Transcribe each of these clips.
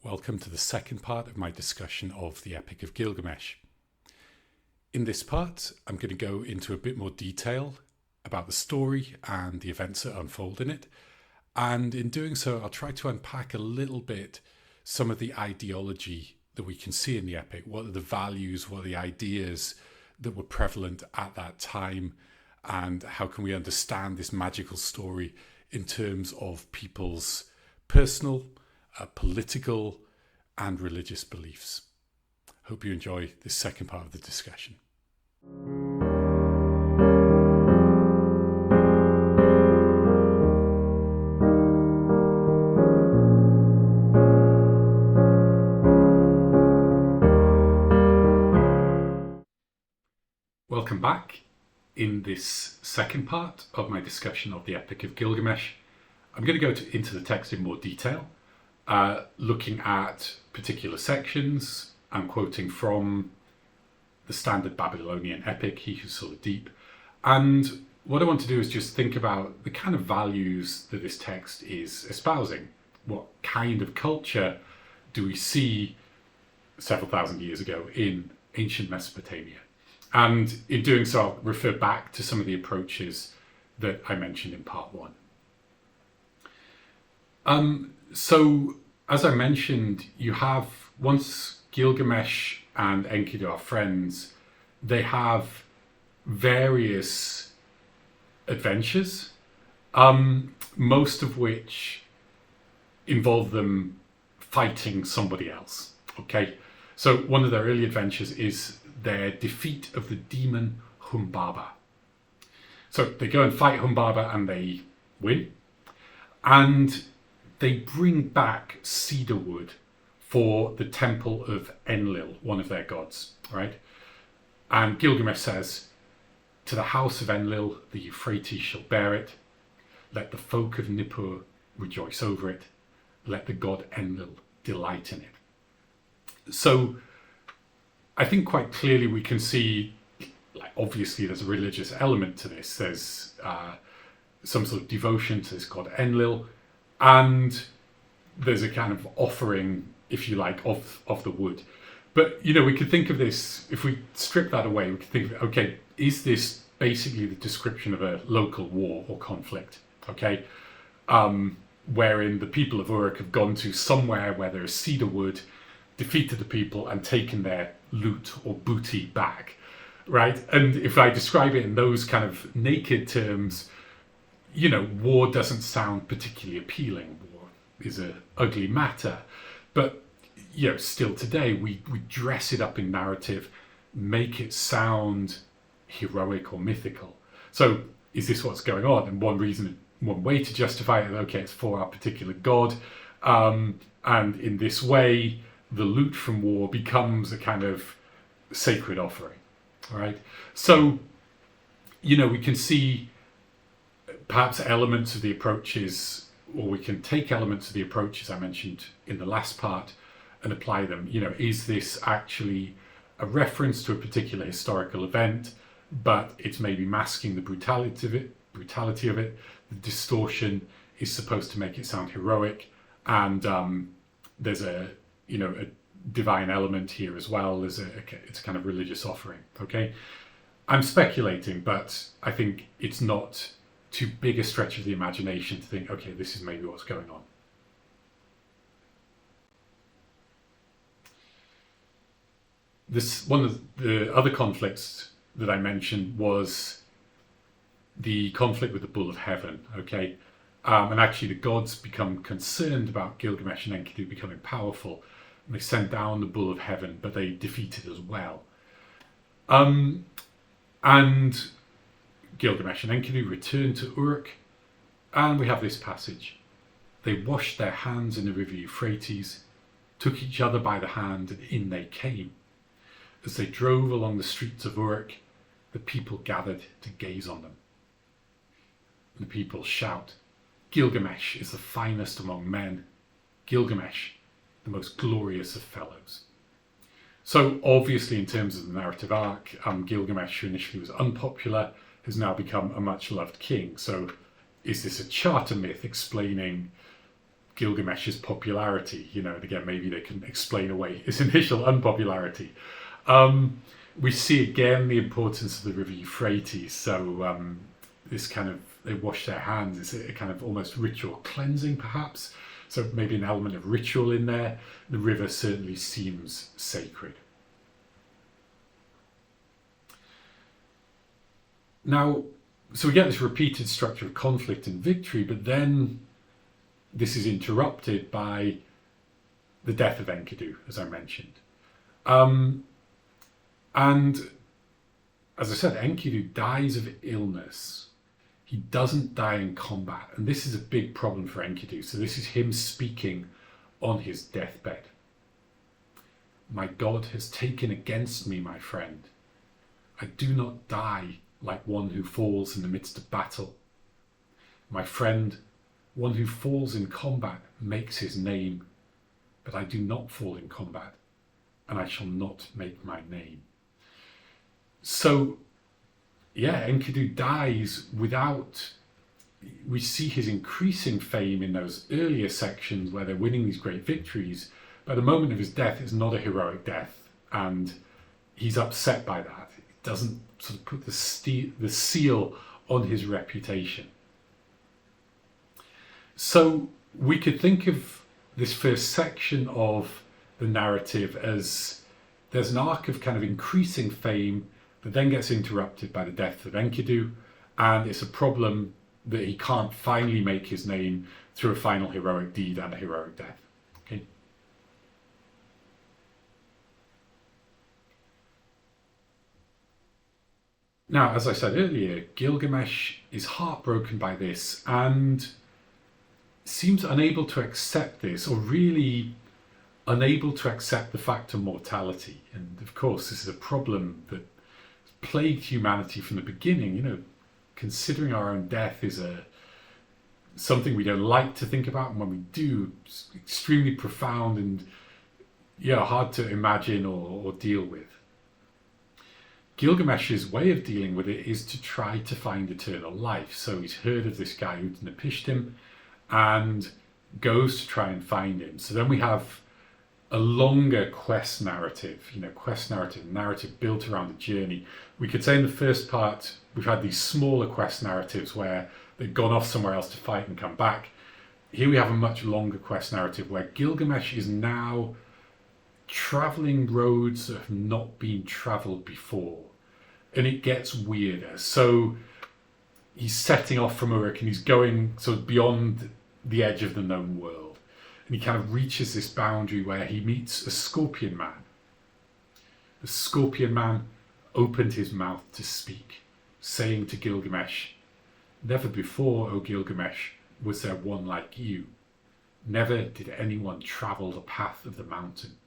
Welcome to the second part of my discussion of the Epic of Gilgamesh. In this part, I'm going to go into a bit more detail about the story and the events that unfold in it. And in doing so, I'll try to unpack a little bit some of the ideology that we can see in the epic. What are the values, what are the ideas that were prevalent at that time, and how can we understand this magical story in terms of people's personal, political and religious beliefs. Hope you enjoy this second part of the discussion. Welcome back. In this second part of my discussion of the Epic of Gilgamesh, I'm going to go into the text in more detail. Looking at particular sections. I'm quoting from the standard Babylonian epic, He Who Saw the Deep. And what I want to do is just think about the kind of values that this text is espousing. What kind of culture do we see several thousand years ago in ancient Mesopotamia? And in doing so, I'll refer back to some of the approaches that I mentioned in part one. So, as I mentioned, you have, once Gilgamesh and Enkidu are friends, they have various adventures, most of which involve them fighting somebody else. Okay, so one of their early adventures is their defeat of the demon Humbaba. So they go and fight Humbaba and they win. And they bring back cedar wood for the temple of Enlil, one of their gods, right? And Gilgamesh says, "To the house of Enlil, the Euphrates shall bear it. Let the folk of Nippur rejoice over it. Let the god Enlil delight in it." So I think quite clearly we can see, like, obviously there's a religious element to this. There's some sort of devotion to this god Enlil. And there's a kind of offering, if you like, of the wood. But, you know, we could think of this, if we strip that away, we could think of, okay, is this basically the description of a local war or conflict, okay? Wherein the people of Uruk have gone to somewhere where there is cedar wood, defeated the people and taken their loot or booty back, right? And if I describe it in those kind of naked terms, you know, war doesn't sound particularly appealing. War is an ugly matter. But, you know, still today, we dress it up in narrative, make it sound heroic or mythical. So is this what's going on? And one way to justify it, okay, it's for our particular god. And in this way, the loot from war becomes a kind of sacred offering, all right? So, you know, we can see perhaps elements of the approaches, or we can take elements of the approaches I mentioned in the last part and apply them. You know, is this actually a reference to a particular historical event, but it's maybe masking the brutality of it. The distortion is supposed to make it sound heroic, and there's a divine element here as well. It's a kind of religious offering. Okay, I'm speculating, but I think it's not too big a stretch of the imagination to think, okay, this is maybe what's going on. One of the other conflicts that I mentioned was the conflict with the Bull of Heaven, okay? And actually the gods become concerned about Gilgamesh and Enkidu becoming powerful, and they send down the Bull of Heaven, but they defeat it as well. And Gilgamesh and Enkidu return to Uruk, and we have this passage. They washed their hands in the river Euphrates, took each other by the hand, and in they came. As they drove along the streets of Uruk, the people gathered to gaze on them. And the people shout, "Gilgamesh is the finest among men. Gilgamesh, the most glorious of fellows." So obviously in terms of the narrative arc, Gilgamesh, who initially was unpopular, has now become a much loved king. So is this a charter myth explaining Gilgamesh's popularity, and again, maybe they can explain away his initial unpopularity. We see again the importance of the river Euphrates. So this kind of, they wash their hands. It's a kind of almost ritual cleansing, perhaps. So maybe an element of ritual in there. The river certainly seems sacred. Now, so we get this repeated structure of conflict and victory, but then this is interrupted by the death of Enkidu, as I mentioned. And as I said, Enkidu dies of illness. He doesn't die in combat. And this is a big problem for Enkidu. So this is him speaking on his deathbed. My God has taken against me, my friend. I do not die like one who falls in the midst of battle. My friend, one who falls in combat makes his name, but I do not fall in combat, and I shall not make my name. So, yeah, Enkidu dies without... We see his increasing fame in those earlier sections where they're winning these great victories. By the moment of his death, it's not a heroic death, and he's upset by that. It doesn't sort of put the seal on his reputation. So we could think of this first section of the narrative as there's an arc of kind of increasing fame that then gets interrupted by the death of Enkidu, and it's a problem that he can't finally make his name through a final heroic deed and a heroic death. Okay. Now, as I said earlier, Gilgamesh is heartbroken by this and seems unable to accept this, or really unable to accept the fact of mortality. And of course, this is a problem that plagued humanity from the beginning. Considering our own death is something we don't like to think about, and when we do, it's extremely profound and hard to imagine or deal with. Gilgamesh's way of dealing with it is to try to find eternal life. So he's heard of this guy Utnapishtim and goes to try and find him. So then we have a longer quest narrative, narrative built around a journey. We could say in the first part, we've had these smaller quest narratives where they've gone off somewhere else to fight and come back. Here we have a much longer quest narrative where Gilgamesh is now traveling roads that have not been traveled before. And it gets weirder. So he's setting off from Uruk and he's going sort of beyond the edge of the known world. And he kind of reaches this boundary where he meets a scorpion man. The scorpion man opened his mouth to speak, saying to Gilgamesh, "Never before, O Gilgamesh, was there one like you. Never did anyone travel the path of the mountain."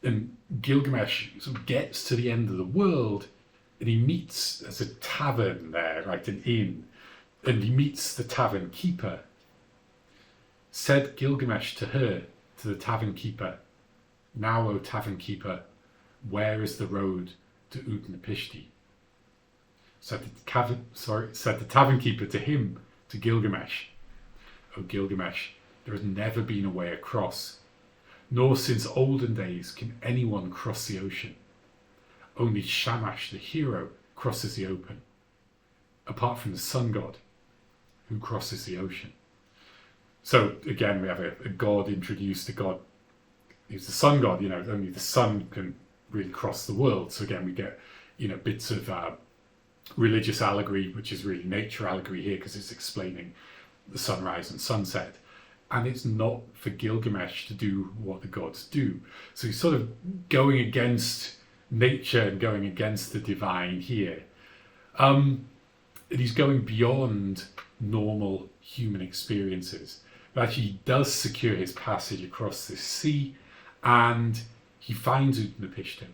And Gilgamesh sort of gets to the end of the world and he meets, there's a tavern there, right, an inn, and he meets the tavern keeper. Said Gilgamesh to the tavern keeper, "Now, O tavern keeper, where is the road to Utnapishtim?" Said the tavern keeper to him, to Gilgamesh, "O Gilgamesh, there has never been a way across, nor since olden days can anyone cross the ocean. Only Shamash, the hero, crosses the open, apart from the sun god, who crosses the ocean." So again, we have a god introduced, a god who's the sun god. Only the sun can really cross the world. So again, we get bits of religious allegory, which is really nature allegory here because it's explaining the sunrise and sunset. And it's not for Gilgamesh to do what the gods do. So he's sort of going against nature and going against the divine here. And he's going beyond normal human experiences. But actually, he does secure his passage across this sea, and he finds Utnapishtim.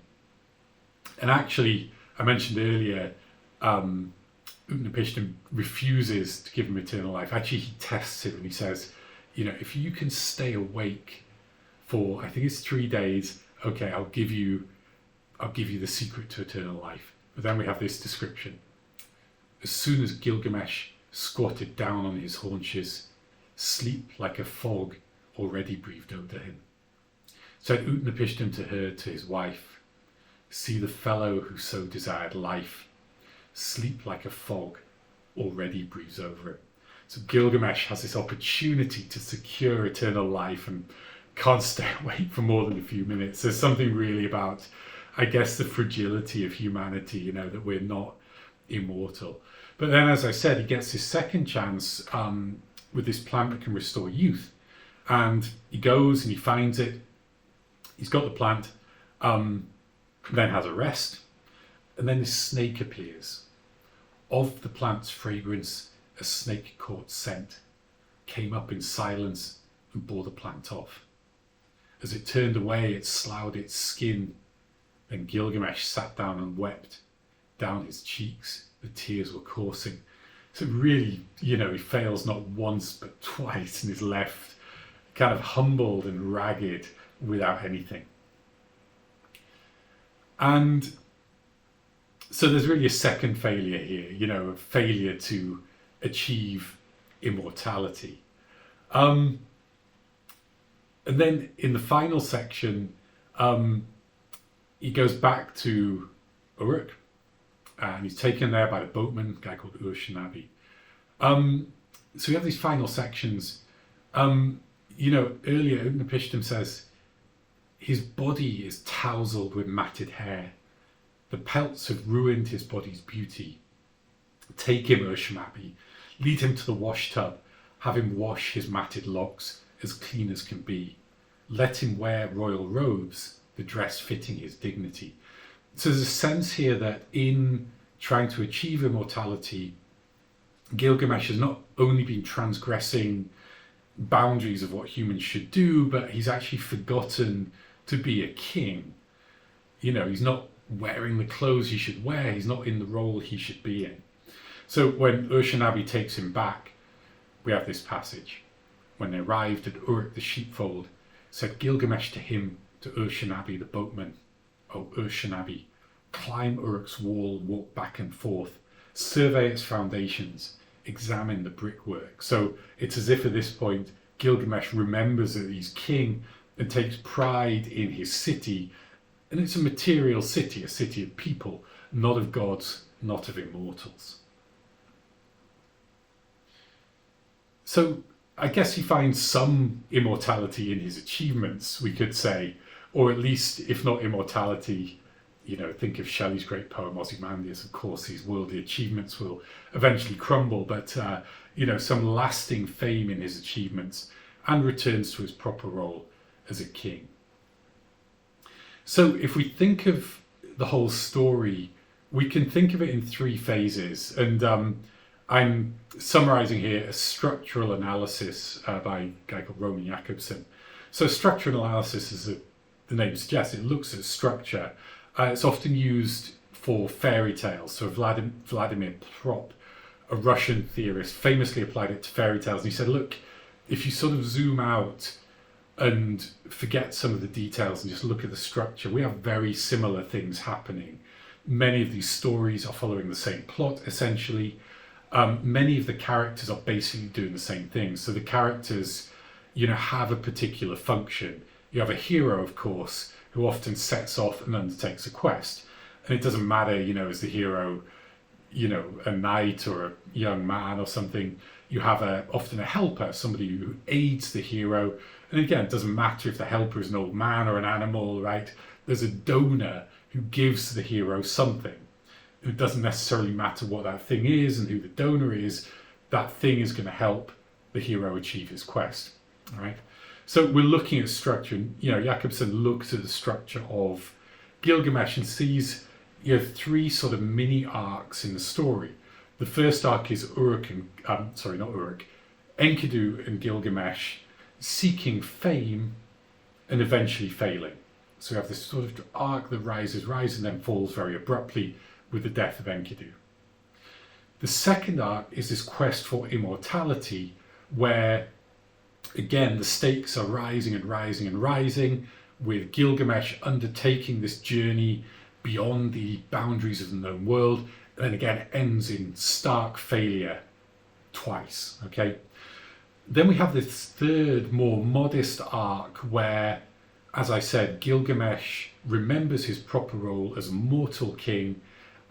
And actually, I mentioned earlier, Utnapishtim refuses to give him eternal life. Actually, he tests him and he says, if you can stay awake for, I think it's 3 days, okay, I'll give you the secret to eternal life. But then we have this description. As soon as Gilgamesh squatted down on his haunches, sleep like a fog already breathed over him. Said Utnapishtim to her, to his wife, see the fellow who so desired life, sleep like a fog already breathes over him. So Gilgamesh has this opportunity to secure eternal life and can't stay awake for more than a few minutes. There's something really about, I guess, the fragility of humanity, that we're not immortal. But then, as I said, he gets his second chance with this plant that can restore youth. And he goes and he finds it. He's got the plant, then has a rest. And then this snake appears. Of the plant's fragrance, a snake caught scent, came up in silence and bore the plant off. As it turned away, it sloughed its skin. Then Gilgamesh sat down and wept. Down his cheeks, the tears were coursing. So really, he fails not once but twice and is left kind of humbled and ragged without anything. And so there's really a second failure here, a failure to achieve immortality. And then in the final section, he goes back to Uruk, and he's taken there by the boatman, a guy called Uruk. So we have these final sections. Earlier Utnapishtim says, his body is tousled with matted hair. The pelts have ruined his body's beauty. Take him, Uruk, lead him to the wash tub, have him wash his matted locks as clean as can be. Let him wear royal robes, the dress fitting his dignity. So there's a sense here that in trying to achieve immortality, Gilgamesh has not only been transgressing boundaries of what humans should do, but he's actually forgotten to be a king. He's not wearing the clothes he should wear. He's not in the role he should be in. So when Uruk takes him back, we have this passage. When they arrived at Uruk the sheepfold, said Gilgamesh to him, to Uruk the boatman, O Uruk, climb Uruk's wall, walk back and forth, survey its foundations, examine the brickwork. So it's as if at this point Gilgamesh remembers that he's king and takes pride in his city. And it's a material city, a city of people, not of gods, not of immortals. So I guess he finds some immortality in his achievements, we could say, or at least, if not immortality, think of Shelley's great poem Ozymandias. Of course, these worldly achievements will eventually crumble, but some lasting fame in his achievements, and returns to his proper role as a king. So if we think of the whole story, we can think of it in three phases. And I'm summarizing here a structural analysis by a guy called Roman Jakobson. So structural analysis, as the name suggests, it looks at structure. It's often used for fairy tales. So Vladimir Prop, a Russian theorist, famously applied it to fairy tales. And he said, look, if you sort of zoom out and forget some of the details and just look at the structure, we have very similar things happening. Many of these stories are following the same plot, essentially. Many of the characters are basically doing the same thing. So the characters, have a particular function. You have a hero, of course, who often sets off and undertakes a quest. And it doesn't matter, is the hero, a knight or a young man or something. You have often a helper, somebody who aids the hero. And again, it doesn't matter if the helper is an old man or an animal, right? There's a donor who gives the hero something. It doesn't necessarily matter what that thing is and who the donor is. That thing is going to help the hero achieve his quest, all right? So we're looking at structure. Jakobson looks at the structure of Gilgamesh and sees three sort of mini arcs in the story. The first arc is Enkidu and Gilgamesh seeking fame and eventually failing. So we have this sort of arc that rises and then falls very abruptly with the death of Enkidu. The second arc is this quest for immortality, where again the stakes are rising and rising, with Gilgamesh undertaking this journey beyond the boundaries of the known world, and then again it ends in stark failure twice. Okay, Then we have this third, more modest arc where, as I said, Gilgamesh remembers his proper role as a mortal king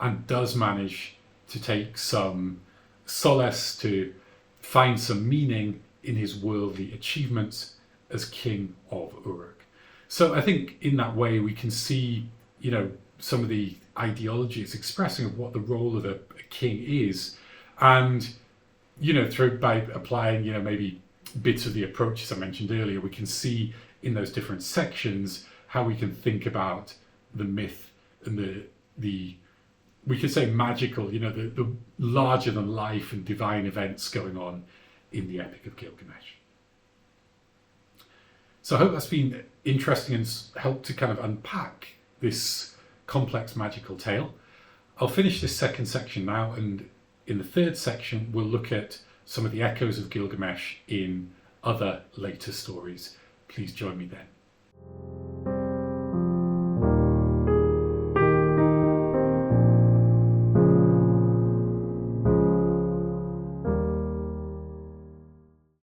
and does manage to take some solace, to find some meaning in his worldly achievements as king of Uruk. So I think in that way we can see, some of the ideologies expressing of what the role of a king is, and by applying maybe bits of the approaches I mentioned earlier, we can see in those different sections how we can think about the myth and the we could say magical, the larger than life and divine events going on in the Epic of Gilgamesh. So I hope that's been interesting and helped to kind of unpack this complex magical tale. I'll finish this second section now, and in the third section we'll look at some of the echoes of Gilgamesh in other later stories. Please join me then.